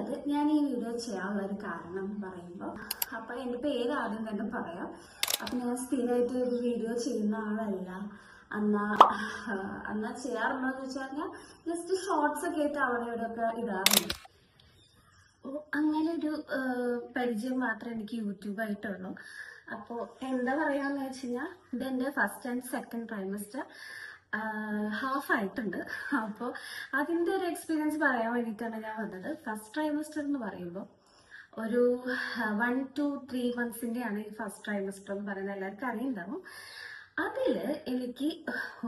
അതായത് ഞാൻ ഈ വീഡിയോ ചെയ്യാനുള്ള ഒരു കാരണം പറയുമ്പോൾ എൻ്റെ പേര് ആദ്യം തന്നെ പറയാം. ഞാൻ സ്ഥിരമായിട്ട് ഒരു വീഡിയോ ചെയ്യുന്ന ആളല്ല. അന്നാ ചെയ്യാറുണ്ടോ എന്ന് വെച്ച് കഴിഞ്ഞാൽ ജസ്റ്റ് ഷോർട്സ് ഒക്കെ ആയിട്ട് അവിടെ ഇവിടെയൊക്കെ ഇടാറുണ്ട്. അങ്ങനെ ഒരു പരിചയം മാത്രമേ എനിക്ക് യൂട്യൂബായിട്ടുള്ളൂ. അപ്പോൾ എന്താ പറയാന്ന് വെച്ച് കഴിഞ്ഞാൽ ഇതെൻ്റെ first and second trimester half ആയിട്ടുണ്ട്. അപ്പോൾ അതിൻ്റെ ഒരു എക്സ്പീരിയൻസ് പറയാൻ വേണ്ടിയിട്ടാണ് ഞാൻ വന്നത്. ഫസ്റ്റ് ട്രൈമസ്റ്റർ എന്ന് പറയുമ്പോൾ ഒരു 1 to 3 months-ൻ്റെയാണ് ഈ ഫസ്റ്റ് ട്രൈമസ്റ്റർ എന്ന് പറയുന്നത്. എല്ലാവർക്കും അറിയുണ്ടാവും. അതിൽ എനിക്ക്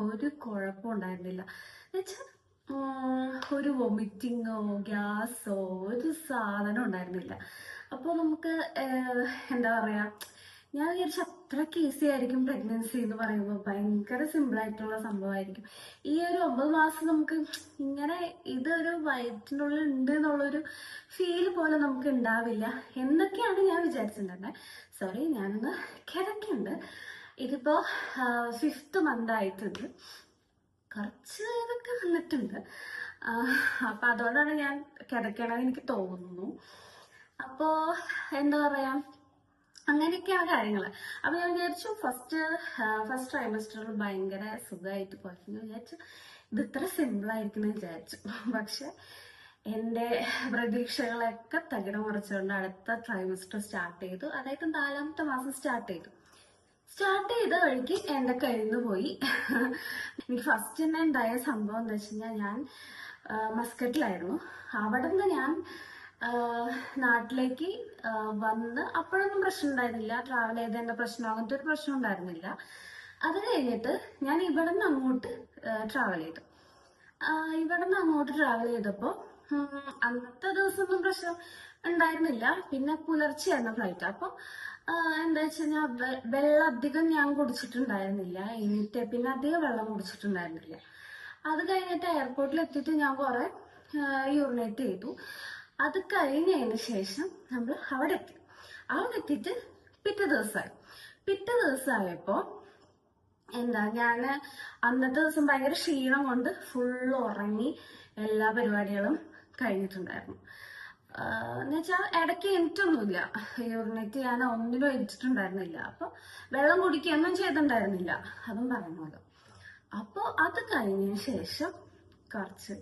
ഒരു കുഴപ്പം ഉണ്ടായിരുന്നില്ല. എന്നുവെച്ചാൽ ഒരു വൊമിറ്റിങ്ങോ ഗ്യാസോ ഒരു സാധനം ഉണ്ടായിരുന്നില്ല. അപ്പോൾ നമുക്ക് എന്താ പറയുക, ഞാൻ വിചാരിച്ചു അത്രയ്ക്ക് ഈസി ആയിരിക്കും പ്രഗ്നൻസി എന്ന് പറയുമ്പോൾ. ഭയങ്കര സിമ്പിളായിട്ടുള്ള സംഭവമായിരിക്കും. ഈ ഒരു 9 മാസം നമുക്ക് ഇങ്ങനെ ഇതൊരു വയറ്റിനുള്ളിൽ ഉണ്ട് എന്നുള്ളൊരു ഫീൽ പോലെ നമുക്ക് ഉണ്ടാവില്ല എന്നൊക്കെയാണ് ഞാൻ വിചാരിച്ചിട്ടുണ്ടായിരുന്നത്. സോറി, ഞാനൊന്ന് കിടക്കുന്നുണ്ട്. ഇതിപ്പോൾ 5th month ആയിട്ടുണ്ട്. കുറച്ച് ഇതൊക്കെ വന്നിട്ടുണ്ട്. അപ്പം അതുകൊണ്ടാണ് ഞാൻ കിടക്കണമെന്ന് എനിക്ക് തോന്നുന്നു. അപ്പോൾ എന്താ പറയുക, അങ്ങനെയൊക്കെയാണ് കാര്യങ്ങൾ. അപ്പം ഞാൻ വിചാരിച്ചു ഫസ്റ്റ് ട്രൈമസ്റ്ററിൽ ഭയങ്കര സുഖമായിട്ട് പോയി വിചാരിച്ചു. ഇത് ഇത്ര സിമ്പിളായിരിക്കുമെന്ന് വിചാരിച്ചു. പക്ഷെ എൻ്റെ പ്രതീക്ഷകളൊക്കെ തകിടം മറിച്ചുകൊണ്ട് അടുത്ത ട്രൈമസ്റ്റർ സ്റ്റാർട്ട് ചെയ്തു. അതായത് 4ാമത്തെ മാസം സ്റ്റാർട്ട് ചെയ്ത വഴിക്ക് എൻ്റെ കയ്യിൽ നിന്ന് പോയി. എനിക്ക് ഫസ്റ്റ് തന്നെ ഉണ്ടായ സംഭവം എന്ന് വെച്ച് കഴിഞ്ഞാൽ, ഞാൻ മസ്കറ്റിലായിരുന്നു. അവിടെ നിന്ന് ഞാൻ നാട്ടിലേക്ക് വന്ന് അപ്പോഴൊന്നും പ്രശ്നം ഉണ്ടായിരുന്നില്ല. ട്രാവൽ ചെയ്തതിൻ്റെ പ്രശ്നം, അങ്ങനത്തെ ഒരു പ്രശ്നം ഉണ്ടായിരുന്നില്ല. അത് കഴിഞ്ഞിട്ട് ഞാൻ ഇവിടെ നിന്ന് അങ്ങോട്ട് ട്രാവൽ ചെയ്തു. ചെയ്തപ്പോൾ അന്നത്തെ ദിവസമൊന്നും പ്രശ്നം ഉണ്ടായിരുന്നില്ല. പിന്നെ പുലർച്ചെയായിരുന്നു ഫ്ലൈറ്റ്. അപ്പോൾ എന്താ വെച്ച് കഴിഞ്ഞാൽ വെള്ളം അധികം ഞാൻ കുടിച്ചിട്ടുണ്ടായിരുന്നില്ല. പിന്നെ അധികം വെള്ളം കുടിച്ചിട്ടുണ്ടായിരുന്നില്ല. അത് കഴിഞ്ഞിട്ട് എയർപോർട്ടിൽ എത്തിയിട്ട് ഞാൻ കുറെ യൂറിനേറ്റ് ചെയ്തു. അത് കഴിഞ്ഞതിന് ശേഷം നമ്മൾ അവിടെ എത്തിയിട്ട് പിറ്റേ ദിവസമായപ്പോൾ ഞാൻ അന്നത്തെ ദിവസം ഭയങ്കര ക്ഷീണം കൊണ്ട് ഫുള്ള് ഉറങ്ങി എല്ലാ പരിപാടികളും കഴിഞ്ഞിട്ടുണ്ടായിരുന്നു. എന്നുവെച്ചാൽ ഇടയ്ക്ക് എനിക്കൊന്നുമില്ല, യൂറിനേറ്റ് ചെയ്യാൻ ഒന്നിനും എനിച്ചിട്ടുണ്ടായിരുന്നില്ല. അപ്പോൾ വെള്ളം കുടിക്കുകയൊന്നും ചെയ്തിട്ടുണ്ടായിരുന്നില്ല, അതും പറയുന്നത്. അപ്പോൾ അത് കഴിഞ്ഞതിന് ശേഷം കുറച്ച്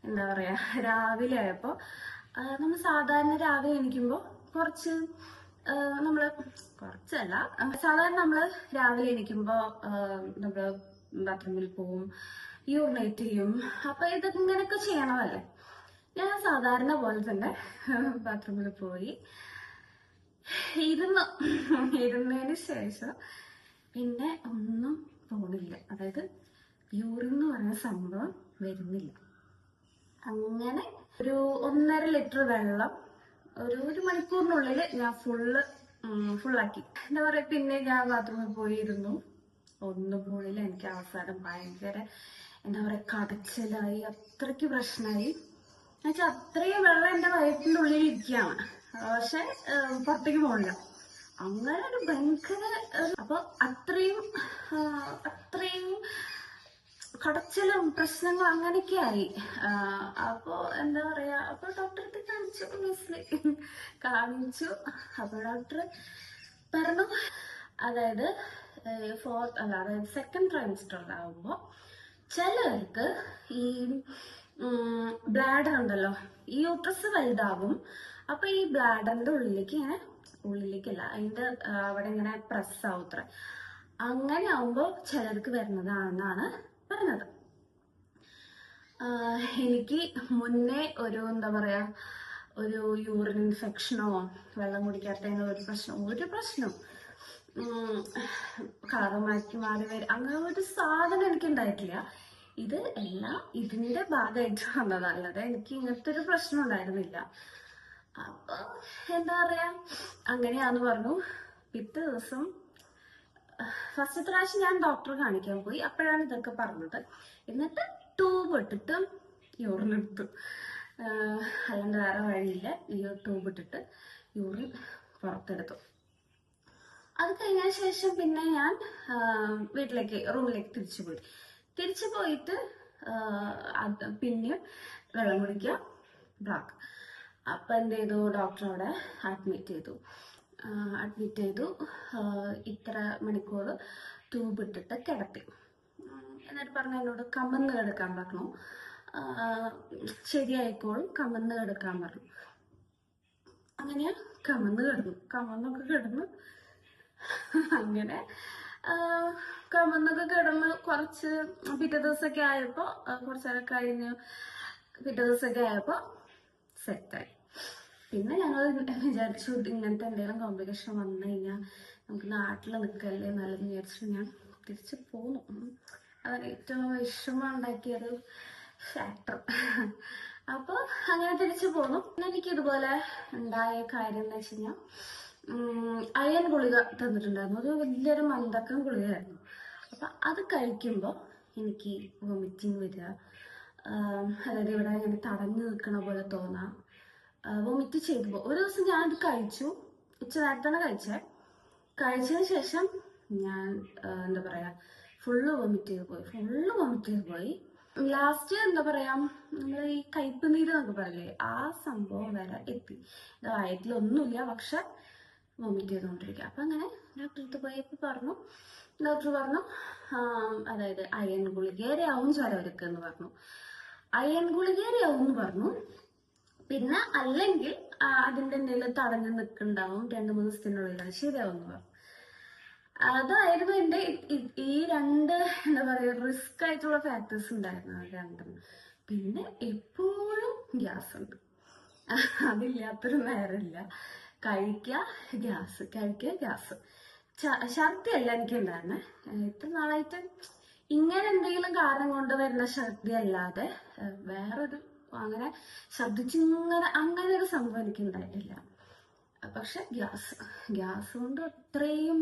എന്താ പറയുക, രാവിലെ ആയപ്പോൾ നമ്മൾ സാധാരണ രാവിലെ എണീക്കുമ്പോൾ സാധാരണ നമ്മൾ രാവിലെ എണീക്കുമ്പോൾ നമ്മൾ ബാത്റൂമിൽ പോവും, യൂറിനേറ്റ് ചെയ്യും. അപ്പോൾ ഇങ്ങനെയൊക്കെ ചെയ്യണമല്ലേ. ഞാൻ സാധാരണ പോലെ തന്നെ ബാത്റൂമിൽ പോയി ഇരുന്നതിന് ശേഷം പിന്നെ ഒന്നും പോണില്ല. അതായത് യൂറിൻ എന്ന് പറയുന്ന സംഭവം വരുന്നില്ല. അങ്ങനെ ഒരു 1.5 ലിറ്റർ വെള്ളം ഒരു മണിക്കൂറിനുള്ളിൽ ഞാൻ ഫുള്ളാക്കി. എന്താ പറയുക, പിന്നെ ഞാൻ ബാത്റൂമിൽ പോയിരുന്നു, ഒന്നും പോയില്ല. എനിക്ക് അവസാനം ഭയങ്കര എന്താ പറയുക കടച്ചിലായി, അത്രയ്ക്ക് പ്രശ്നമായി. എന്നുവെച്ചാൽ അത്രയും വെള്ളം എൻ്റെ വയറ്റിൻ്റെ ഉള്ളിൽ ഇരിക്കുകയാണ്, പക്ഷെ പുറത്തേക്ക് പോകില്ല. അങ്ങനെ ഒരു ഭയങ്കര അപ്പോൾ അത്രയും കടച്ചിലും പ്രശ്നങ്ങളും അങ്ങനെയൊക്കെ ആയി. അപ്പോൾ എന്താ പറയാ, അപ്പോൾ ഡോക്ടറെ കാണിച്ചു. അപ്പോൾ ഡോക്ടർ പറഞ്ഞു, അതായത് സെക്കൻഡ് ട്രൈമസ്റ്ററിലാവുമ്പോൾ ചിലർക്ക് ഈ ബ്ലാഡർ ഉണ്ടല്ലോ, ഈ യൂട്രസ് വലുതാവും. അപ്പൊ ഈ ബ്ലാഡറിന്റെ ഉള്ളിലേക്കല്ല, അതിന്റെ അവിടെ ഇങ്ങനെ പ്രസ് ആവുത്ര. അങ്ങനെ ആവുമ്പോൾ ചിലർക്ക് വരുന്നതാണെന്നാണ് പറഞ്ഞത്. എനിക്ക് മുന്നേ ഒരു എന്താ പറയാ, ഒരു യൂറിൻ ഇൻഫെക്ഷനോ വെള്ളം കുടിക്കാത്തതിനോ ഒരു പ്രശ്നം കളറ് മാറി വരും, അങ്ങനെ ഒരു സാധനം എനിക്ക് ഉണ്ടായിട്ടില്ല. ഇത് എല്ലാം ഇതിന്റെ ഭാഗമായിട്ട് വന്നതല്ലാതെ എനിക്ക് ഇങ്ങനത്തെ ഒരു പ്രശ്നം ഉണ്ടായിരുന്നില്ല. അപ്പൊ എന്താ പറയാ, അങ്ങനെയാന്ന് പറഞ്ഞു. പിറ്റേ ദിവസം ഫസ്റ്റത്തെ പ്രാവശ്യം ഞാൻ ഡോക്ടറെ കാണിക്കാൻ പോയി. അപ്പോഴാണ് ഇതൊക്കെ പറഞ്ഞത്. എന്നിട്ട് ട്യൂബ് ഇട്ടിട്ട് യൂറിൻ എടുത്തു. അല്ലാണ്ട് വേറെ വഴിയില്ല, ഈ ട്യൂബ് ഇട്ടിട്ട് യൂറിൻ പുറത്തെടുത്തു. അത് കഴിഞ്ഞ ശേഷം പിന്നെ ഞാൻ റൂമിലേക്ക് തിരിച്ചു പോയിട്ട് പിന്നെയും വെള്ളം കുടിക്കുക, ബ്ലാക്ക്. അപ്പം എന്ത് ചെയ്തു, ഡോക്ടറോടെ അഡ്മിറ്റ് ചെയ്തു. ഇത്ര മണിക്കൂർ ട്യൂബ് ഇട്ടിട്ട് കിടത്തി. എന്നിട്ട് പറഞ്ഞു എന്നോട് കമന്ന് കിടക്കാൻ പറഞ്ഞു. ശരിയായിക്കോളും, കമന്ന് കിടക്കാൻ പറഞ്ഞു. അങ്ങനെ കമന്നൊക്കെ കിടന്നു. അങ്ങനെ കമന്നൊക്കെ കിടന്ന് കുറച്ച് പിറ്റേ ദിവസമൊക്കെ ആയപ്പോൾ, കുറച്ചേരം കഴിഞ്ഞ് പിറ്റേ ദിവസമൊക്കെ ആയപ്പോൾ സെറ്റായി. പിന്നെ ഞങ്ങൾ വിചാരിച്ചു ഇങ്ങനത്തെ എന്തെങ്കിലും കോംപ്ലിക്കേഷൻ വന്നു കഴിഞ്ഞാൽ നമുക്ക് നാട്ടിൽ നിൽക്കല്ലേ നല്ലതെന്ന് വിചാരിച്ചു ഞാൻ തിരിച്ചു പോന്നു. അതാണ് ഏറ്റവും വിഷമം ഉണ്ടാക്കിയൊരു ഫാക്ടർ. അപ്പോൾ അങ്ങനെ തിരിച്ചു പോന്നു. പിന്നെ എനിക്ക് ഇതുപോലെ ഉണ്ടായ കാര്യം എന്ന് വെച്ച് കഴിഞ്ഞാൽ അയൺ ഗുളിക തന്നിട്ടുണ്ടായിരുന്നു. ഒരു വലിയൊരു മന്ദക്കം ഗുളികയായിരുന്നു. അപ്പം അത് കഴിക്കുമ്പോൾ എനിക്ക് വൊമിറ്റിങ് വരിക, അതായത് ഇവിടെ ഇങ്ങനെ തടഞ്ഞു നിൽക്കണ പോലെ തോന്നാം, വൊമിറ്റ് ചെയ്തു. ഒരു ദിവസം ഞാനത് കഴിച്ചു, ഉച്ചനേരത്താണ് കഴിച്ചതിന് ശേഷം ഞാൻ എന്താ പറയുക ഫുള്ള് വൊമിറ്റ് ചെയ്ത് പോയി. ലാസ്റ്റ് എന്താ പറയാ, നമ്മൾ ഈ കയ്പ് നീര് എന്നൊക്കെ പറയില്ലേ, ആ സംഭവം വരെ എത്തി. വയറ്റിലൊന്നുമില്ല, പക്ഷെ വൊമിറ്റ് ചെയ്തുകൊണ്ടിരിക്കുക. അപ്പം അങ്ങനെ ഡോക്ടറെ അടുത്ത് പോയപ്പോൾ ഡോക്ടർ പറഞ്ഞു അതായത് അയൺ ഗുളികേരെയാവും ചിലവർക്ക് എന്ന് പറഞ്ഞു. അയൺ ഗുളികേരെയാവും എന്ന് പറഞ്ഞു. പിന്നെ അല്ലെങ്കിൽ അതിൻ്റെ എന്തെങ്കിലും തടഞ്ഞു നിൽക്കുന്നുണ്ടാവും, 2-3 ദിവസത്തിനുള്ളിലാണ് ശരിയാവും എന്ന് പറഞ്ഞു. അതായിരുന്നു എൻ്റെ ഈ രണ്ട് എന്താ പറയുക റിസ്ക് ആയിട്ടുള്ള ഫാക്ടേഴ്സ് ഉണ്ടായിരുന്നു, രണ്ടും. പിന്നെ എപ്പോഴും ഗ്യാസ് ഉണ്ട്, അതില്ലാത്തൊരു നേരമില്ല. കഴിക്കുക ഗ്യാസ്. ഛർദിയല്ല എനിക്കുണ്ടായിരുന്നെ. ഇത്ര നാളായിട്ട് ഇങ്ങനെ എന്തെങ്കിലും കാരണം കൊണ്ട് വരുന്ന ഛർദി അല്ലാതെ വേറൊരു അങ്ങനെ ഛർദിച്ചിങ്ങനെ അങ്ങനെ ഒരു സംഭവം എനിക്ക് ഉണ്ടായിട്ടില്ല. പക്ഷെ ഗ്യാസ് കൊണ്ട് അത്രയും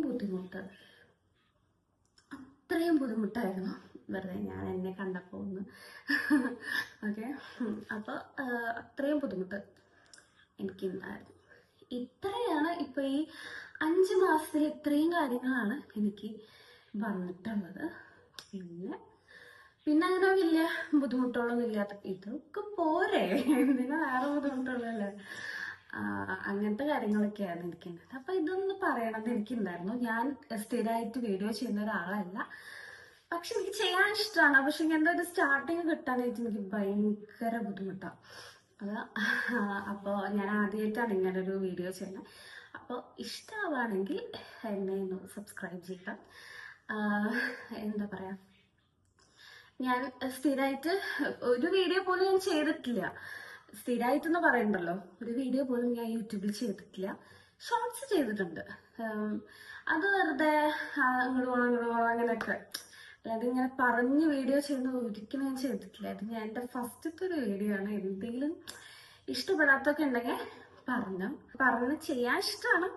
ബുദ്ധിമുട്ടായിരുന്നു. വെറുതെ ഞാൻ എന്നെ കണ്ടപ്പോൾ ഒന്ന് ഓക്കെ. അപ്പോൾ അത്രയും ബുദ്ധിമുട്ട് എനിക്കുണ്ടായിരുന്നു. ഇത്രയാണ് ഇപ്പൊ ഈ 5 മാസത്തിൽ ഇത്രയും കാര്യങ്ങളാണ് എനിക്ക് വന്നിട്ടുള്ളത്. പിന്നെ അങ്ങനെ വലിയ ബുദ്ധിമുട്ടുകളൊന്നും ഇല്ലാത്ത ഇതൊക്കെ പോരെ, എന്തിനാ വേറെ ബുദ്ധിമുട്ടുള്ളല്ലേ. അങ്ങനത്തെ കാര്യങ്ങളൊക്കെയാണ് എനിക്കുണ്ടായത്. അപ്പൊ ഇതൊന്ന് പറയണമെന്ന് എനിക്കുണ്ടായിരുന്നു. ഞാൻ സ്ഥിരമായിട്ട് വീഡിയോ ചെയ്യുന്ന ഒരാളല്ല, പക്ഷെ എനിക്ക് ചെയ്യാൻ ഇഷ്ടമാണ്. പക്ഷെ ഇങ്ങനത്തെ ഒരു സ്റ്റാർട്ടിങ് കിട്ടാനായിട്ട് എനിക്ക് ഭയങ്കര ബുദ്ധിമുട്ടാണ്. അപ്പോൾ ഞാൻ ആദ്യമായിട്ടാണ് ഇങ്ങനൊരു വീഡിയോ ചെയ്യുന്നത്. അപ്പോൾ ഇഷ്ടമാവുകയാണെങ്കിൽ എന്നെ ഒന്ന് സബ്സ്ക്രൈബ് ചെയ്യുക. എന്താ പറയുക, ഞാൻ സ്ഥിരമായിട്ട് ഒരു വീഡിയോ പോലും ഞാൻ ചെയ്തിട്ടില്ല. സ്ഥിരമായിട്ടെന്ന് പറയണ്ടല്ലോ, ഒരു വീഡിയോ പോലും ഞാൻ യൂട്യൂബിൽ ചെയ്തിട്ടില്ല. ഷോർട്സ് ചെയ്തിട്ടുണ്ട്, അത് വെറുതെ അങ്ങോട്ട് പോകണം അങ്ങനെയൊക്കെ. അല്ലാതെ ഇങ്ങനെ പറഞ്ഞ് വീഡിയോ ചെയ്യുന്നത് ഒരിക്കലും ഞാൻ ചെയ്തിട്ടില്ല. ഇത് ഞാൻ എൻ്റെ ഫസ്റ്റത്തെ ഒരു വീഡിയോ ആണ്. എന്തെങ്കിലും ഇഷ്ടപ്പെടാത്തൊക്കെ ഉണ്ടെങ്കിൽ പറഞ്ഞ് ചെയ്യാൻ ഇഷ്ടമാണ്,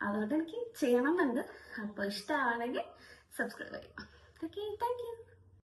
അതുകൊണ്ട് എനിക്ക് ചെയ്യണം എന്നുണ്ട്. അപ്പോൾ ഇഷ്ടമാണെങ്കിൽ സബ്സ്ക്രൈബ് ചെയ്യാം. Okay, thank you.